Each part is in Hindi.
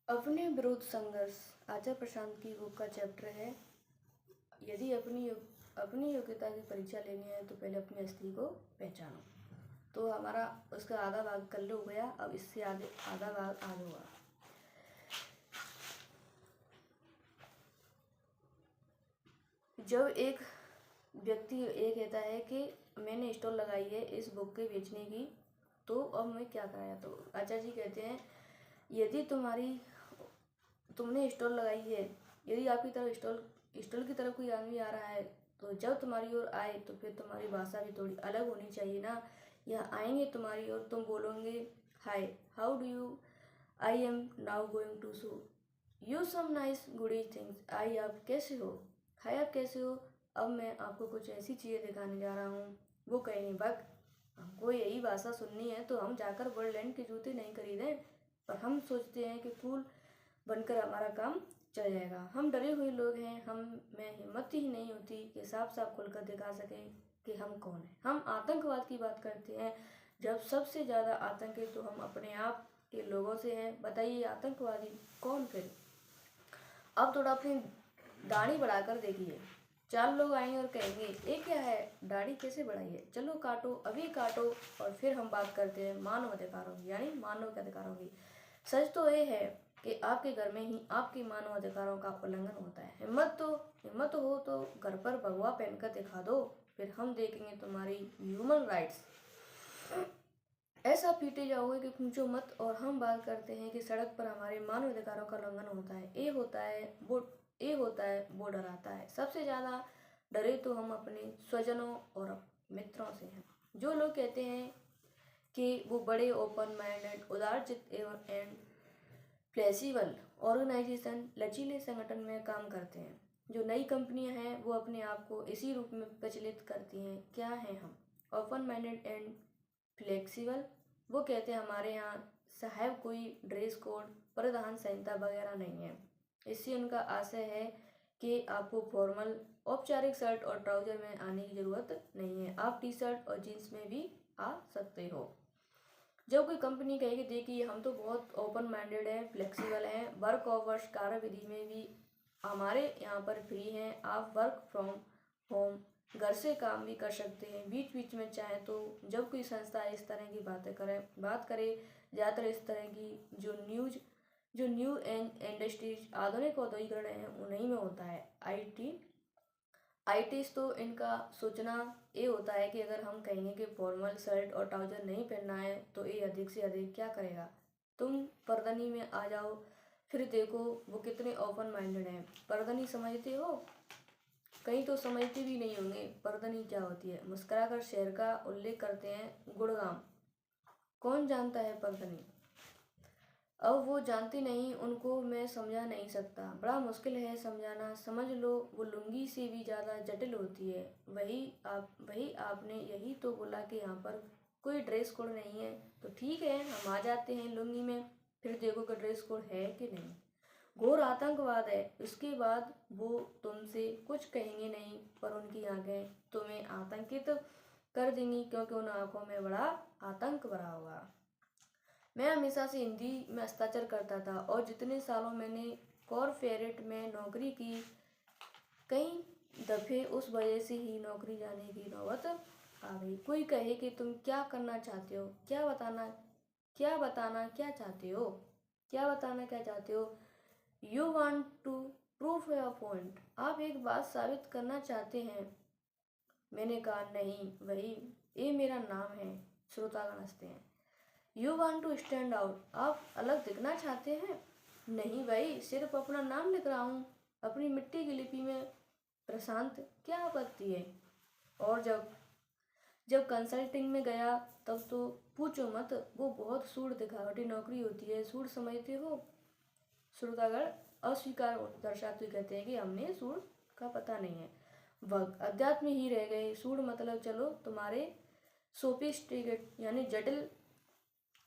अपने विरुद्ध संघर्ष आचार्य प्रशांत की बुक का चैप्टर है। यदि अपनी योग्यता की परीक्षा लेनी है तो पहले अपनी अस्थिति को पहचानो। तो हमारा उसका आधा भाग कल हो गया, अब इससे आगे आधा भाग आज होगा। जब एक व्यक्ति ये कहता है कि मैंने स्टॉल लगाई है इस बुक के बेचने की, तो अब मैं क्या कराया, तो आचार्य जी कहते हैं यदि तुमने स्टॉल लगाई है, यदि आपकी तरफ स्टॉल की तरफ कोई आदमी आ रहा है तो जब तुम्हारी ओर आए तो फिर तुम्हारी भाषा भी थोड़ी अलग होनी चाहिए ना। यहाँ आएंगे तुम्हारी ओर, तुम बोलोगे hi, how do you, I am now going to show you some nice goodie things. I, आप कैसे हो, हाय आप कैसे हो। अब मैं आपको कुछ ऐसी चीज़ें दिखाने जा रहा हूँ। वो कहेंगे बक, हमको यही भाषा सुननी है तो हम जाकर वर्ल्ड के जूते नहीं खरीदें, पर हम सोचते हैं कि फूल बनकर हमारा काम चल जाएगा। हम डरे हुए लोग हैं, हम में हिम्मत ही नहीं होती कि साफ साफ खुलकर दिखा सकें कि हम कौन हैं। हम आतंकवाद की बात करते हैं, जब सबसे ज़्यादा आतंकित तो हम अपने आप के लोगों से हैं। बताइए आतंकवादी कौन फिर। अब थोड़ा अपनी दाढ़ी बढ़ाकर देखिए, 4 लोग आएंगे और कहेंगे ये क्या है, दाढ़ी कैसे बढ़ाई है, चलो काटो, अभी काटो। और फिर हम बात करते हैं मानव अधिकारों की, यानी मानव के अधिकारों की। सच तो ये है कि आपके घर में ही आपके मानव अधिकारों का उल्लंघन होता है। हिम्मत हो तो घर पर भगवा पहनकर दिखा दो, फिर हम देखेंगे तुम्हारी ह्यूमन राइट्स। ऐसा पीटे जाओगे कि पूछो मत। और हम बात करते हैं कि सड़क पर हमारे मानव अधिकारों का उल्लंघन होता है, ये होता है वो डराता है। सबसे ज़्यादा डरे तो हम अपने स्वजनों और मित्रों से हैं। जो लोग कहते हैं कि वो बड़े ओपन माइंडेड, उदारचित्त एंड फ्लेक्सिबल ऑर्गेनाइजेशन, लचीले संगठन में काम करते हैं। जो नई कंपनियां हैं वो अपने आप को इसी रूप में प्रचलित करती हैं। क्या हैं हम? Open minded and flexible. वो कहते हैं हमारे यहाँ साहब कोई ड्रेस कोड, परिधान संहिता वगैरह नहीं है। इससे उनका आशय है कि आपको फॉर्मल औपचारिक शर्ट और ट्राउजर में आने की ज़रूरत नहीं है, आप टी शर्ट और जीन्स में भी आ सकते हो। जब कोई कंपनी कहेगी देखिए हम तो बहुत ओपन माइंडेड है, फ्लेक्सिबल हैं, वर्क आवर्स कार्यविधि में भी हमारे यहाँ पर फ्री हैं, आप वर्क फ्रॉम होम घर से काम भी कर सकते हैं बीच बीच में चाहे तो। जब कोई संस्था इस तरह की बात करे ज़्यादातर इस तरह की जो न्यू इंडस्ट्रीज आधुनिक औद्योगिकरण है उन्हीं में होता है। आईटीज तो इनका सोचना ये होता है कि अगर हम कहेंगे कि फॉर्मल शर्ट और ट्राउजर नहीं पहनना है तो ये अधिक से अधिक क्या करेगा, तुम पर्दनी में आ जाओ, फिर देखो वो कितने ओपन माइंडेड हैं। पर्दनी समझते हो? कहीं तो समझते भी नहीं होंगे पर्दनी क्या होती है। मुस्कुराकर शहर का उल्लेख करते हैं गुड़गांव, कौन जानता है पर्दनी। अब वो जानते नहीं, उनको मैं समझा नहीं सकता, बड़ा मुश्किल है समझाना। समझ लो वो लुंगी से भी ज़्यादा जटिल होती है। वही आपने यही तो बोला कि यहाँ पर कोई ड्रेस कोड नहीं है, तो ठीक है हम आ जाते हैं लुंगी में, फिर देखो कि ड्रेस कोड है कि नहीं। घोर आतंकवाद है। उसके बाद वो तुमसे कुछ कहेंगे नहीं, पर उनकी आंखें तुम्हें आतंकित कर देंगी, क्योंकि उन आंखों में बड़ा आतंक भरा होगा। मैं हमेशा से हिंदी में हस्ताक्षर करता था और जितने सालों मैंने कॉर्पोरेट में नौकरी की, कई दफ़े उस वजह से ही नौकरी जाने की नौबत आ गई। कोई कहे कि तुम क्या करना चाहते हो, क्या बताना क्या चाहते हो। You want to proof your point, आप एक बात साबित करना चाहते हैं। मैंने कहा नहीं, वही ये मेरा नाम है। श्रोतागण हंसते हैं। You want to stand out, आप अलग दिखना चाहते हैं। नहीं भाई, सिर्फ अपना नाम लिख रहा हूँ अपनी मिट्टी की लिपि में, प्रशांत, क्या आपत्ति है। और जब कंसल्टिंग में गया तब तो पूछो मत, वो बहुत सूड़ दिखावटी नौकरी होती है। सूड़ समझते हो? श्रोतागण अस्वीकार दर्शाते कहते हैं कि हमने सूड़ का पता नहीं है। वह अध्यात्म ही रह गए। सूड़ मतलब चलो तुम्हारे सोफिस्टिकेट यानी जटिल,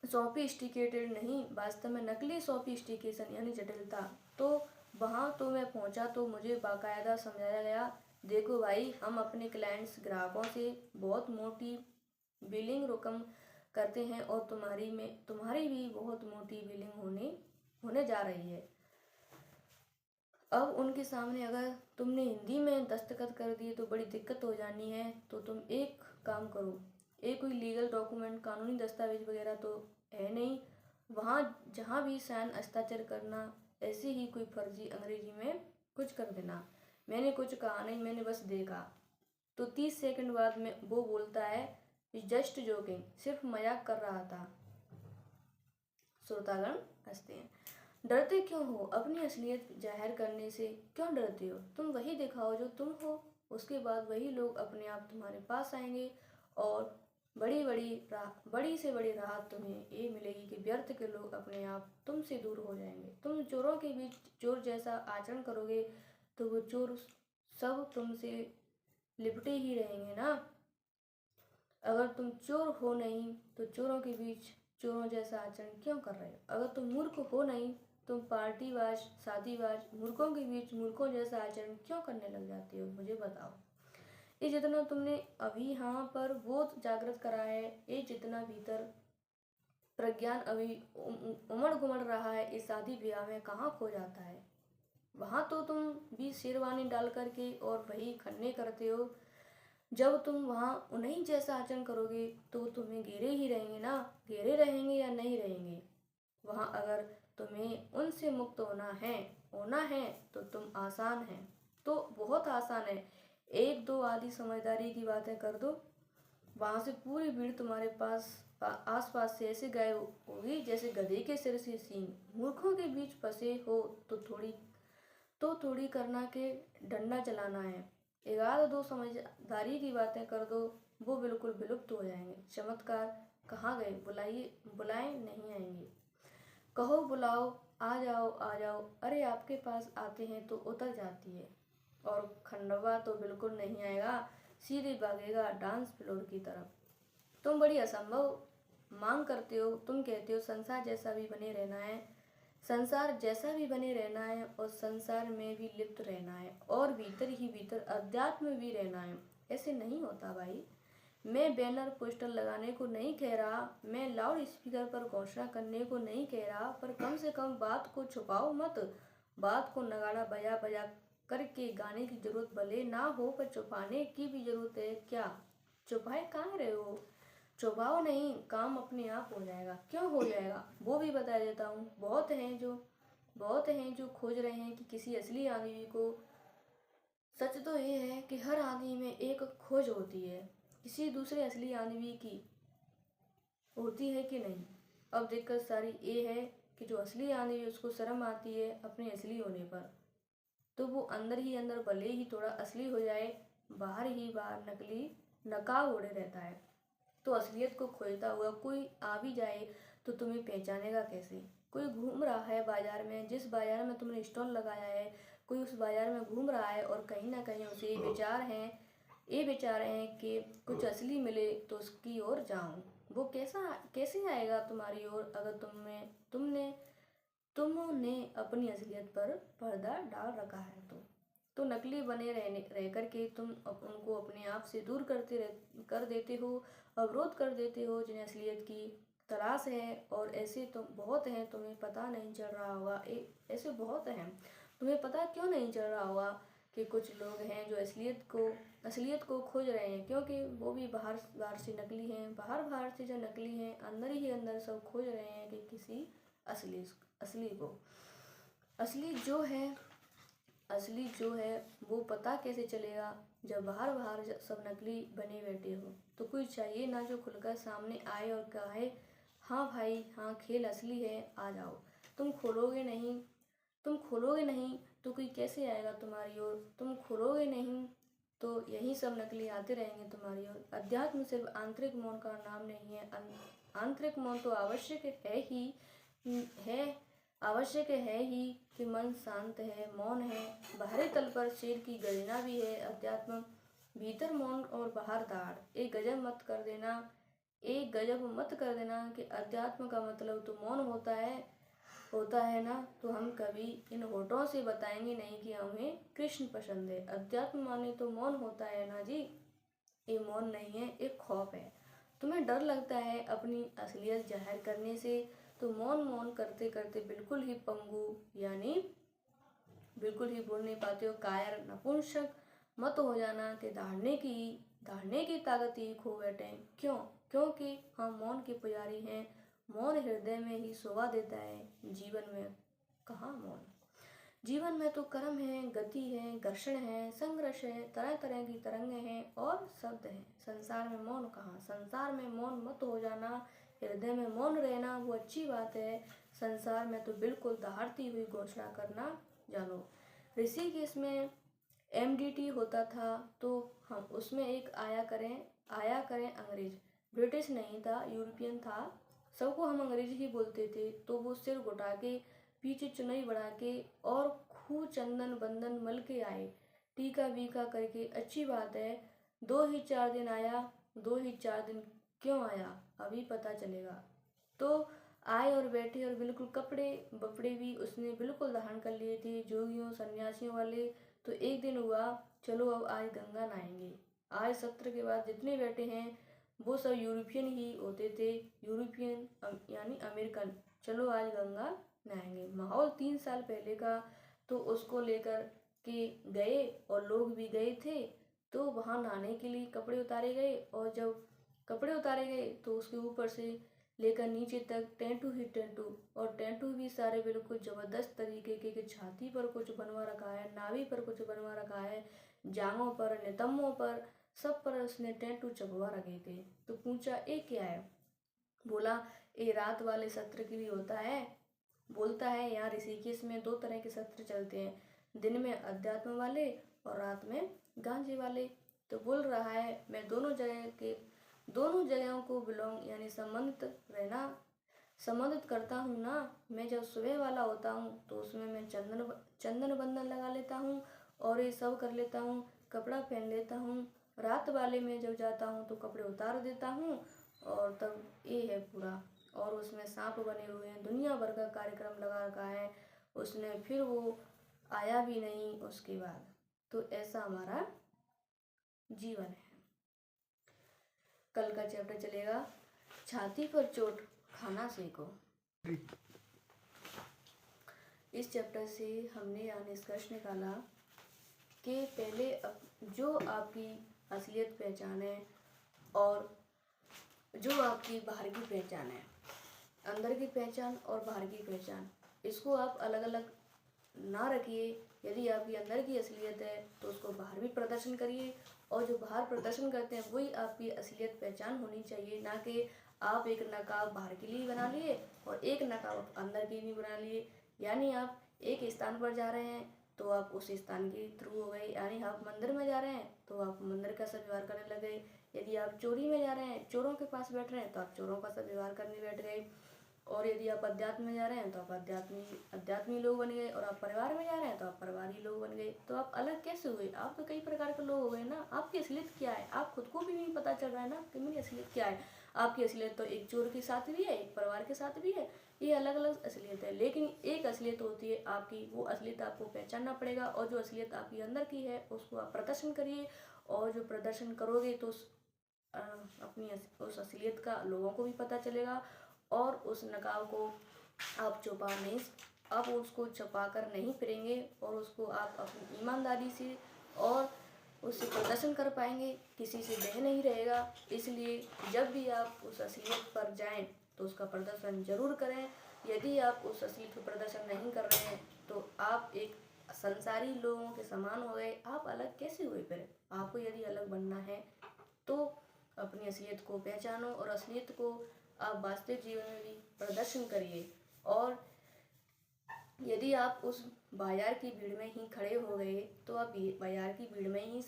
सोफिस्टिकेटेड नहीं, वास्तव में नकली सोफिस्टिकेशन यानी जटिलता। तो वहाँ तो मैं पहुँचा तो मुझे बाकायदा समझाया गया, देखो भाई हम अपने क्लाइंट्स ग्राहकों से बहुत मोटी बिलिंग रकम करते हैं और तुम्हारी भी बहुत मोटी बिलिंग होने जा रही है। अब उनके सामने अगर तुमने हिंदी में दस्तखत कर दिए तो बड़ी दिक्कत हो जानी है। तो तुम एक काम करो, एक कोई लीगल डॉक्यूमेंट, कानूनी दस्तावेज वगैरह तो है नहीं, वहाँ जहाँ भी साइन हस्ताक्षर करना ऐसे ही कोई फर्जी अंग्रेजी में कुछ कर देना। मैंने कुछ कहा नहीं, मैंने बस देखा। तो 30 सेकंड बाद में वो बोलता है जस्ट जोकिंग, सिर्फ मजाक कर रहा था। श्रोतागण हंसते हैं। डरते क्यों हो? अपनी असलियत जाहिर करने से क्यों डरते हो? तुम वही दिखाओ जो तुम हो, उसके बाद वही लोग अपने आप तुम्हारे पास आएंगे और बड़ी से बड़ी राहत तुम्हें ये मिलेगी कि व्यर्थ के लोग अपने आप तुमसे दूर हो जाएंगे। तुम चोरों के बीच चोर जैसा आचरण करोगे तो वो चोर सब तुमसे लिपटे ही रहेंगे ना। अगर तुम चोर हो नहीं तो चोरों के बीच चोरों जैसा आचरण क्यों कर रहे हो? अगर तुम मूर्ख हो नहीं, तुम पार्टीबाज, शादीबाज, मूर्खों के बीच मूर्खों जैसा आचरण क्यों करने लग जाते हो? मुझे बताओ। ये जितना तुमने अभी यहाँ पर बोध जागृत करा है, ये जितना भीतर प्रज्ञान अभी उमड़ घुमड़ रहा है, इस शादी ब्याह में कहाँ खो जाता है? वहाँ तो तुम भी शेरवानी डाल करके और वही खन्ने करते हो। जब तुम वहाँ उन्हीं जैसा आचरण करोगे तो तुम्हें घेरे ही रहेंगे ना। घेरे रहेंगे या नहीं रहेंगे? वहाँ अगर तुम्हें उनसे मुक्त होना है तो तुम आसान है, तो बहुत आसान है। एक दो आदि समझदारी की बातें कर दो, वहाँ से पूरी भीड़ तुम्हारे आस पास से ऐसे गायब होगी जैसे गधे के सिर से सींग। मूर्खों के बीच फंसे हो तो थोड़ी करना के डंडा चलाना है। एक दो समझदारी की बातें कर दो, वो बिल्कुल विलुप्त हो जाएंगे। चमत्कार कहाँ गए? बुलाए नहीं आएंगे। कहो बुलाओ, आ जाओ आ जाओ, अरे आपके पास आते हैं तो उतर जाती है। और खंडवा तो बिल्कुल नहीं आएगा, सीधे भागेगा डांस फ्लोर की तरफ। तुम बड़ी असंभव मांग करते हो। तुम कहते हो संसार जैसा भी बने रहना है, संसार जैसा भी बने रहना है और संसार में भी लिप्त रहना है और भीतर ही भीतर अध्यात्म भी रहना है। ऐसे नहीं होता भाई। मैं बैनर पोस्टर लगाने को नहीं कह रहा, मैं लाउड स्पीकर पर घोषणा करने को नहीं कह रहा, पर कम से कम बात को छुपाओ मत। बात को नगाड़ा बजा बजा करके गाने की जरूरत भले ना हो, पर छुपाने की भी जरूरत है क्या? छुपाए कहाँ रहे हो? छुपाओ नहीं, काम अपने आप हो जाएगा। क्यों हो जाएगा वो भी बता देता हूँ। बहुत हैं जो खोज रहे हैं कि किसी असली आदमी को। सच तो ये है कि हर आदमी में एक खोज होती है, किसी दूसरे असली आदमी की होती है कि नहीं। अब दिक्कत सारी ये है कि जो असली आदमी उसको शर्म आती है अपने असली होने पर, तो वो अंदर ही अंदर भले ही थोड़ा असली हो जाए, बाहर ही बाहर नकली नकाब ओढ़े रहता है। तो असलियत को खोजता हुआ कोई आ भी जाए तो तुम्हें पहचानेगा कैसे? कोई घूम रहा है बाजार में, जिस बाजार में तुमने स्टॉल लगाया है, कोई उस बाजार में घूम रहा है और कहीं ना कहीं उसे ये विचार हैं कि कुछ असली मिले तो उसकी ओर जाऊं। वो कैसे आएगा तुम्हारी ओर अगर तुमने अपनी असलियत पर पर्दा डाल रखा है तो नकली बने रह करके तुम उनको अपने आप से दूर कर देते हो, अवरोध कर देते हो जिन्हें असलियत की तलाश है। और ऐसे तो बहुत हैं, तुम्हें पता नहीं चल रहा होगा। ऐसे बहुत हैं, तुम्हें पता क्यों नहीं चल रहा होगा कि कुछ लोग हैं जो असलियत को खोज रहे हैं, क्योंकि वो भी बाहर से नकली हैं। बाहर से जो नकली हैं, अंदर ही अंदर सब खोज रहे हैं कि किसी असली को। असली जो है वो पता कैसे चलेगा जब बाहर सब नकली बने बैठे हो? तो कोई चाहिए ना जो खुलकर सामने आए और कहे हाँ भाई हाँ, खेल असली है, आ जाओ। तुम खोलोगे नहीं तो कोई कैसे आएगा तुम्हारी ओर? तुम खोलोगे नहीं तो यही सब नकली आते रहेंगे तुम्हारी ओर। अध्यात्म सिर्फ आंतरिक मौन का नाम नहीं है। आंतरिक मौन तो आवश्यक है ही कि मन शांत है, मौन है। बाहरी तल पर शेर की गर्जना भी है अध्यात्म, भीतर मौन और बाहर दाढ़। एक गजब मत कर देना कि अध्यात्म का मतलब तो मौन होता है ना। तो हम कभी इन होठों से बताएंगे नहीं कि हमें कृष्ण पसंद है। अध्यात्म माने तो मौन होता है ना जी। ये मौन नहीं है, एक खौफ है। तुम्हें डर लगता है अपनी असलियत जाहिर करने से, तो मौन मौन करते करते बिल्कुल ही पंगु यानी बिल्कुल ही बोल नहीं पाते हो, कायर नपुंसक मत हो जाना कि धारने की ताकत ही खो बैठे। क्यों? क्योंकि हम मौन के पुजारी हैं। मौन हृदय में ही शोभा देता है, जीवन में कहाँ मौन। जीवन में तो कर्म है, गति है, घर्षण है, संघर्ष है, तरह तरह की तरंगे हैं और शब्द हैं। संसार में मौन कहाँ। संसार में मौन मत हो जाना, हृदय में मौन रहना वो अच्छी बात है। संसार में तो बिल्कुल दहाड़ती हुई घोषणा करना जानो। ऋषिकेश में MDT होता था तो हम उसमें एक आया करें अंग्रेज। ब्रिटिश नहीं था, यूरोपियन था। सबको हम अंग्रेजी ही बोलते थे। तो वो सिर घुटा के, पीछे चुनई बढ़ा के और खूब चंदन बंदन मल के आए, टीका वीका करके। अच्छी बात है। 2 ही 4 दिन आया। 2 ही 4 दिन क्यों आया अभी पता चलेगा। तो आए और बैठे और बिल्कुल कपड़े बपड़े भी उसने बिल्कुल धारण कर लिए थे, जोगियों सन्यासियों वाले। तो एक दिन हुआ, चलो अब आज गंगा नहाएंगे। आज सत्र के बाद जितने बैठे हैं वो सब यूरोपियन ही होते थे, यूरोपियन यानी अमेरिकन। चलो आज गंगा नहाएंगे। माहौल 3 साल पहले का। तो उसको लेकर के गए और लोग भी गए थे। तो वहाँ नहाने के लिए कपड़े उतारे गए और जब कपड़े उतारे गए तो उसके ऊपर से लेकर नीचे तक टेंटू ही टेंटू। और टेंटू भी सारे बिल्कुल जबरदस्त तरीके के छाती पर कुछ बनवा रखा है, नाभि पर कुछ बनवा रखा है, जांघों पर, नितंबों पर, सब पर उसने टेंटू चबवा रखे थे। तो पूछा ये क्या है? बोला ये रात वाले सत्र के लिए होता है। बोलता है यहाँ ऋषिकेश में 2 तरह के सत्र चलते हैं, दिन में अध्यात्म वाले और रात में गांजे वाले। तो बोल रहा है मैं दोनों जगहों को बिलोंग यानी संबंधित करता हूँ ना। मैं जब सुबह वाला होता हूँ तो उसमें मैं चंदन बंदन लगा लेता हूँ और ये सब कर लेता हूँ, कपड़ा पहन लेता हूँ। रात वाले में जब जाता हूँ तो कपड़े उतार देता हूँ और तब ये है पूरा। और उसमें सांप बने हुए हैं, दुनिया भर का कार्यक्रम लगा रखा है उसने। फिर वो आया भी नहीं उसके बाद। तो ऐसा हमारा जीवन है। कल का चैप्टर चलेगा छाती पर चोट खाना सीखो। इस चैप्टर से हमने यह निष्कर्ष निकाला कि पहले जो आपकी असलियत पहचान है और जो आपकी बाहर की पहचान है, अंदर की पहचान और बाहर की पहचान, इसको आप अलग अलग ना रखिए। यदि आपकी अंदर की असलियत है तो उसको बाहर भी प्रदर्शन करिए और जो बाहर प्रदर्शन करते हैं वही आपकी असलियत पहचान होनी चाहिए। ना कि आप एक नकाब बाहर के लिए बना लिए और एक नकाब अंदर के लिए बना लिए। यानी आप एक स्थान पर जा रहे हैं तो आप उस स्थान के थ्रू हो गए। यानी आप मंदिर में जा रहे हैं तो आप मंदिर का सब व्यवहार करने लग गए। यदि आप चोरी में जा रहे हैं, चोरों के पास बैठ रहे हैं तो आप चोरों का सब व्यवहार करने बैठ गए। और यदि आप अध्यात्म में जा रहे हैं तो आप अध्यात्मी लोग बन गए। और आप परिवार में जा रहे हैं तो आप परिवारी लोग बन गए। तो आप अलग कैसे हुए? आप तो कई प्रकार के लोग हो गए ना। आपकी असलियत क्या है आप खुद को भी नहीं पता चल रहा है ना कि मेरी असलियत क्या है। आपकी असलियत तो एक चोर के साथ भी है, एक परिवार के साथ भी है। ये अलग अलग असलियत है, लेकिन एक असलियत होती है आपकी। वो असलियत आपको पहचानना पड़ेगा और जो असलियत आपकी अंदर की है उसको आप प्रदर्शन करिए। और जो प्रदर्शन करोगे तो अपनी उस असलियत का लोगों को भी पता चलेगा। और उस नकाब को आप उसको छुपा कर नहीं फिरेंगे और उसको आप अपनी ईमानदारी से और उससे प्रदर्शन कर पाएंगे, किसी से भय नहीं रहेगा। इसलिए जब भी आप उस असलियत पर जाएं तो उसका प्रदर्शन जरूर करें। यदि आप उस असलियत का प्रदर्शन नहीं कर रहे हैं तो आप एक संसारी लोगों के समान हो गए। आप अलग कैसे हुए? फिर आपको यदि अलग बनना है तो अपनी असलियत को पहचानो और असलियत को आप वास्तविक जीवन में भी प्रदर्शन करिए। और यदि आप उस बाजार की भीड़ में ही खड़े हो गए तो आप बाजार की भीड़ में ही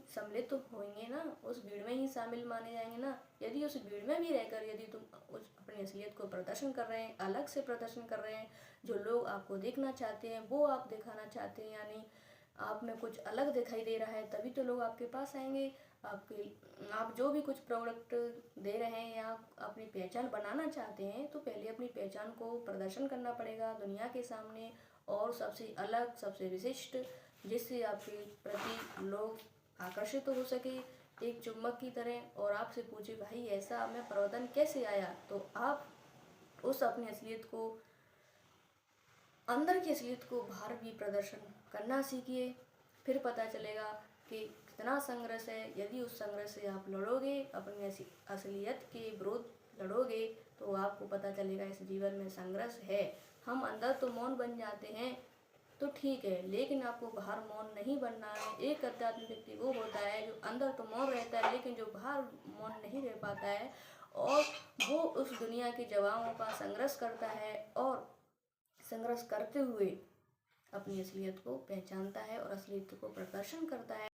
सम्मिलित तो होंगे ना, उस भीड़ में ही शामिल माने जाएंगे ना। यदि उस भीड़ में भी रहकर यदि तुम उस अपनी असलियत को प्रदर्शन कर रहे हैं, अलग से प्रदर्शन कर रहे हैं, जो लोग आपको देखना चाहते हैं वो आप दिखाना चाहते हैं, यानी आप में कुछ अलग दिखाई दे रहा है, तभी तो लोग आपके पास आएंगे। आप जो भी कुछ प्रोडक्ट दे रहे हैं या अपनी पहचान बनाना चाहते हैं तो पहले अपनी पहचान को प्रदर्शन करना पड़ेगा दुनिया के सामने। और सबसे अलग, सबसे विशिष्ट, जिससे आपके प्रति लोग आकर्षित हो सके एक चुम्बक की तरह और आपसे पूछे भाई ऐसा में परिवर्तन कैसे आया। तो आप उस अपनी असलियत को, अंदर की असलियत को बाहर भी प्रदर्शन करना सीखिए। फिर पता चलेगा कि कितना संघर्ष है। यदि उस संघर्ष से आप लड़ोगे, अपनी असलियत के विरुद्ध लड़ोगे, तो आपको पता चलेगा इस जीवन में संघर्ष है। हम अंदर तो मौन बन जाते हैं तो ठीक है, लेकिन आपको बाहर मौन नहीं बनना है। एक आध्यात्मिक व्यक्ति वो होता है जो अंदर तो मौन रहता है, लेकिन जो बाहर मौन नहीं रह पाता है, और वो उस दुनिया के जवाबों का संघर्ष करता है, और संघर्ष करते हुए अपनी असलियत को पहचानता है और असलियत को प्रदर्शन करता है।